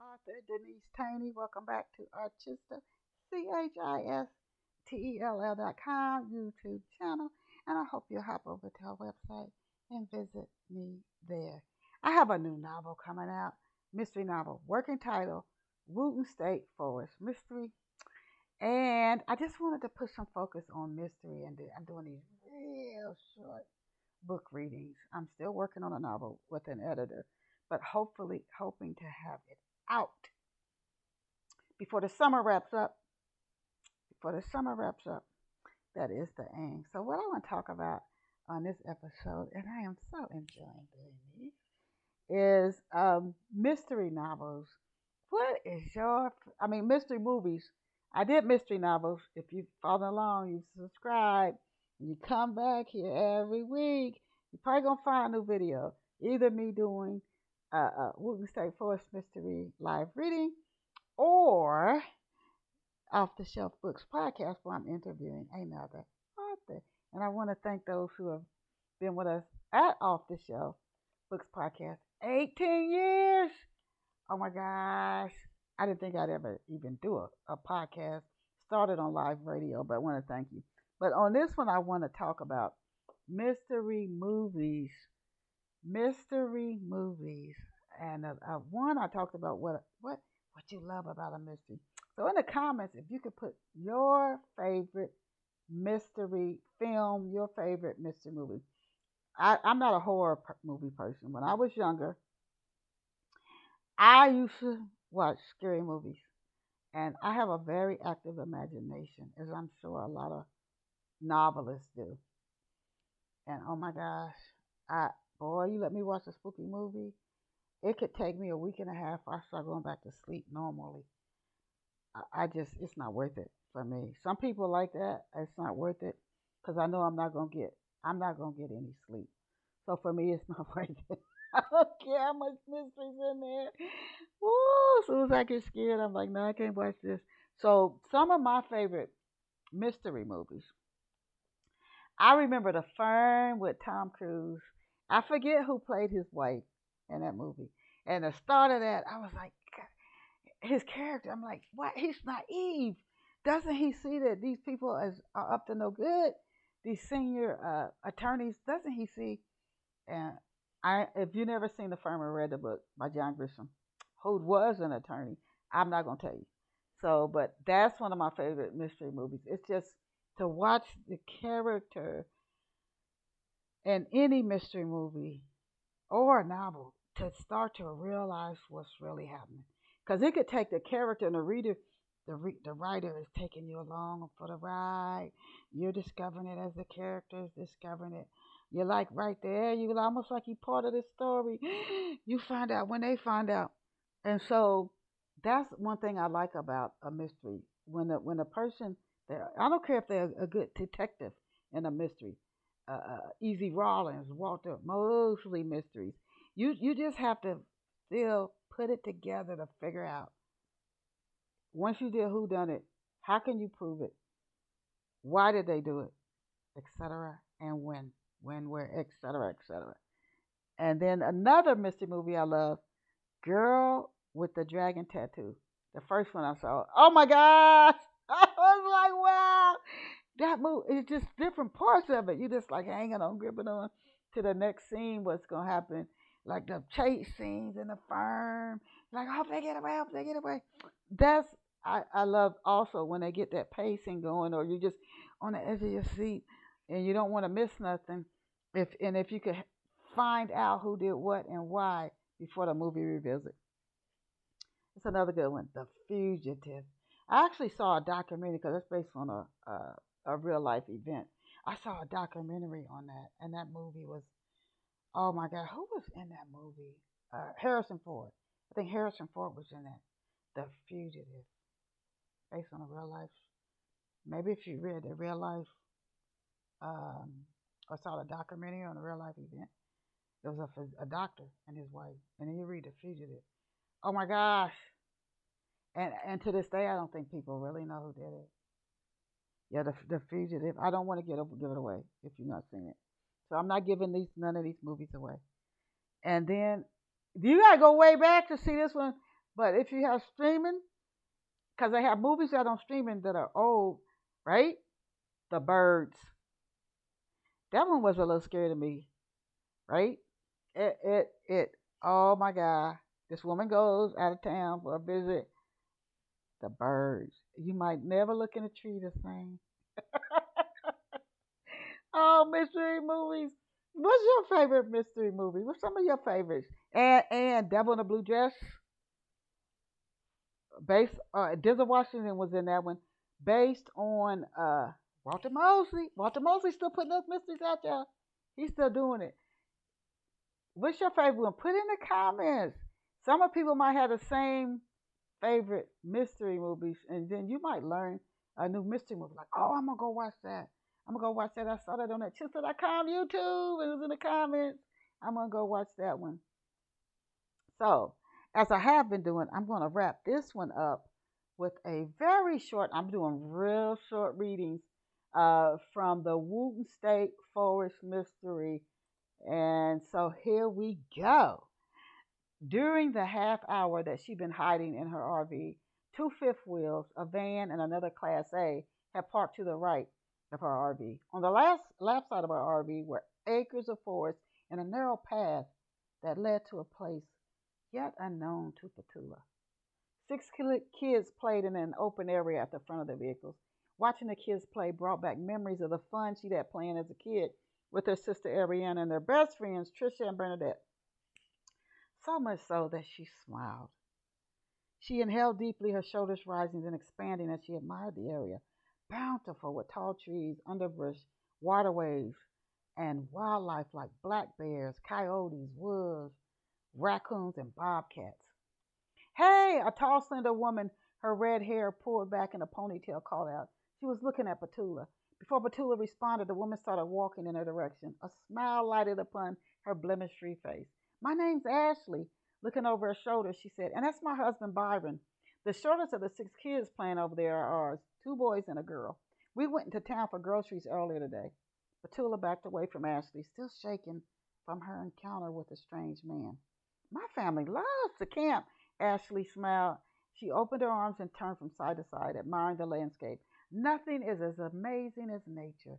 author Denise Turney. Welcome back to our Chistell, Chistell.com YouTube channel. And I hope you'll hop over to our website and visit me there. I have a new novel coming out, mystery novel, working title, Whooten State Forest Mystery. And I just wanted to put some focus on mystery, and I'm doing these real short book readings. I'm still working on a novel with an editor, but hopefully hoping to have it out before the summer wraps up. Before the summer wraps up, that is the aim. So what I want to talk about on this episode, and I am so enjoying doing these, is mystery novels. What is mystery movies. I did mystery novels. If you've followed along, you subscribe, and you come back here every week, you're probably going to find a new video. Either me doing Whooten State Forest Mystery live reading, or Off the Shelf Books podcast, where I'm interviewing another author. And I want to thank those who have been with us at Off the Shelf Books podcast. 18 years! Oh my gosh. I didn't think I'd ever even do a podcast. Started on live radio, but I want to thank you. But on this one, I want to talk about mystery movies. Mystery movies. And one, I talked about what you love about a mystery. So in the comments, if you could put your favorite mystery film, your favorite mystery movie. I'm not a horror movie person. When I was younger, I used to watch scary movies. And I have a very active imagination, as I'm sure a lot of novelists do. And oh my gosh, boy, you let me watch a spooky movie, it could take me a week and a half before I start going back to sleep normally. It's not worth it for me. Some people like that. It's not worth it because I know I'm not gonna get any sleep. So for me, it's not worth it. I don't care how much mystery's in there. Woo! As soon as I get scared, I'm like, no, I can't watch this. So some of my favorite mystery movies. I remember The Firm with Tom Cruise. I forget who played his wife in that movie. And the start of that, I was like, his character, I'm like, what? He's naive. Doesn't he see that these people are up to no good? These senior attorneys, doesn't he see? And if you never seen The Firm or read the book by John Grisham, who was an attorney, I'm not gonna tell you. So, but that's one of my favorite mystery movies. It's just to watch the character in any mystery movie or a novel to start to realize what's really happening. Because it could take the character and the reader, the writer is taking you along for the ride. You're discovering it as the character is discovering it. You're like right there. You're almost like you're part of the story. You find out when they find out. And so that's one thing I like about a mystery. When a person, I don't care if they're a good detective in a mystery. Easy Rawlins, Walter Mosley mysteries. You just have to still put it together to figure out. Once you did who done it, how can you prove it? Why did they do it? Etc. And when, where, etc. etc. And then another mystery movie I love, Girl with the Dragon Tattoo. The first one I saw. Oh my gosh! I was like, wow! That movie, it's just different parts of it. You just like hanging on, gripping on to the next scene, what's gonna happen. Like the chase scenes in the firm. Like, I hope they get away, I hope they get away. That's I love also when they get that pacing going, or you're just on the edge of your seat and you don't want to miss nothing. If you could find out who did what and why before the movie reveals it. It's another good one, The Fugitive. I actually saw a documentary because it's based on a real life event. I saw a documentary on that, and that movie was, oh my God, who was in that movie? Harrison Ford. I think Harrison Ford was in that. The Fugitive, based on a real life. Maybe if you read the real life, or saw the documentary on a real life event, there was a doctor and his wife, and then you read The Fugitive. Oh my gosh! And to this day, I don't think people really know who did it. Yeah, the Fugitive. I don't want to give it away if you've not seen it. So I'm not giving none of these movies away. And then you gotta go way back to see this one. But if you have streaming, because they have movies out on streaming that are old, right? The Birds. That one was a little scary to me, right? It. Oh my God! This woman goes out of town for a visit. The Birds. You might never look in a tree the same. Oh, mystery movies. What's your favorite mystery movie? What's some of your favorites? And Devil in a Blue Dress, based Denzel Washington was in that one, based on Walter Mosley. Walter Mosley still putting those mysteries out there. He's still doing it. What's your favorite one? Put in the comments. Some of people might have the same favorite mystery movies, and then you might learn a new mystery movie. Like, oh, I'm gonna go watch that. I'm gonna go watch that. I saw that on that Chistell.com YouTube. It was in the comments. I'm gonna go watch that one. So, as I have been doing, I'm gonna wrap this one up with a very short. I'm doing real short readings from the Whooten State Forest Mystery, and so here we go. During the half hour that she'd been hiding in her RV, two fifth wheels, a van, and another Class A had parked to the right of her RV. On the left side of her RV were acres of forest and a narrow path that led to a place yet unknown to Petula. Six kids played in an open area at the front of the vehicles. Watching the kids play brought back memories of the fun she'd had playing as a kid with her sister Ariana and their best friends Trisha and Bernadette. So much so that she smiled. She inhaled deeply, her shoulders rising and expanding as she admired the area, bountiful with tall trees, underbrush, waterways, and wildlife like black bears, coyotes, wolves, raccoons, and bobcats. Hey, a tall, slender woman, her red hair pulled back in a ponytail, called out. She was looking at Petula. Before Petula responded, the woman started walking in her direction. A smile lighted upon her blemish-free face. My name's Ashley. Looking over her shoulder, she said, and that's my husband, Byron. The shortest of the six kids playing over there are ours, two boys and a girl. We went into town for groceries earlier today. Petula backed away from Ashley, still shaken from her encounter with the strange man. My family loves to camp, Ashley smiled. She opened her arms and turned from side to side, admiring the landscape. Nothing is as amazing as nature.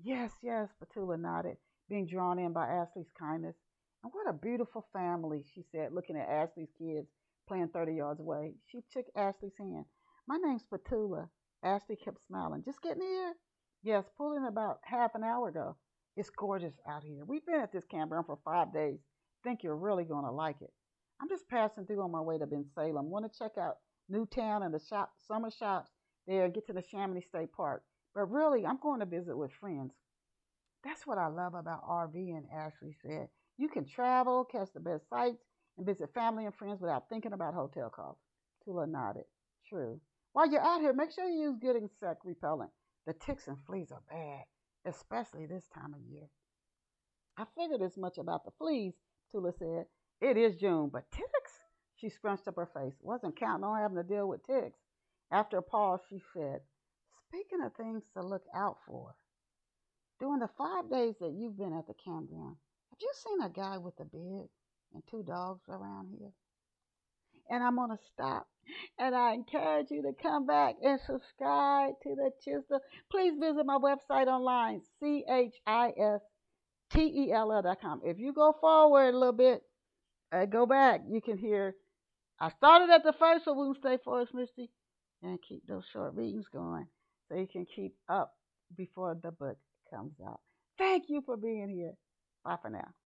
Yes, yes, Petula nodded, being drawn in by Ashley's kindness. And what a beautiful family, she said, looking at Ashley's kids playing 30 yards away. She took Ashley's hand. My name's Petula. Ashley kept smiling. Just getting here? Yes, pulled in about half an hour ago. It's gorgeous out here. We've been at this campground for 5 days. Think you're really going to like it. I'm just passing through on my way to Ben Salem. Want to check out Newtown and the summer shops there, get to the Chamonix State Park. But really, I'm going to visit with friends. That's what I love about RVing, Ashley said. You can travel, catch the best sights, and visit family and friends without thinking about hotel costs. Tula nodded. True. While you're out here, make sure you use good insect repellent. The ticks and fleas are bad, especially this time of year. I figured as much about the fleas, Tula said. It is June, but ticks? She scrunched up her face. Wasn't counting on having to deal with ticks. After a pause, she said, speaking of things to look out for, during the 5 days that you've been at the campground, have you seen a guy with a beard and two dogs around here? And I'm going to stop. And I encourage you to come back and subscribe to the Chistell. Please visit my website online, CHISTELL.com. If you go forward a little bit, go back, you can hear. I started at the first of Whooten State Forest Mystery and keep those short readings going so you can keep up before the book comes out. Thank you for being here. Bye for now.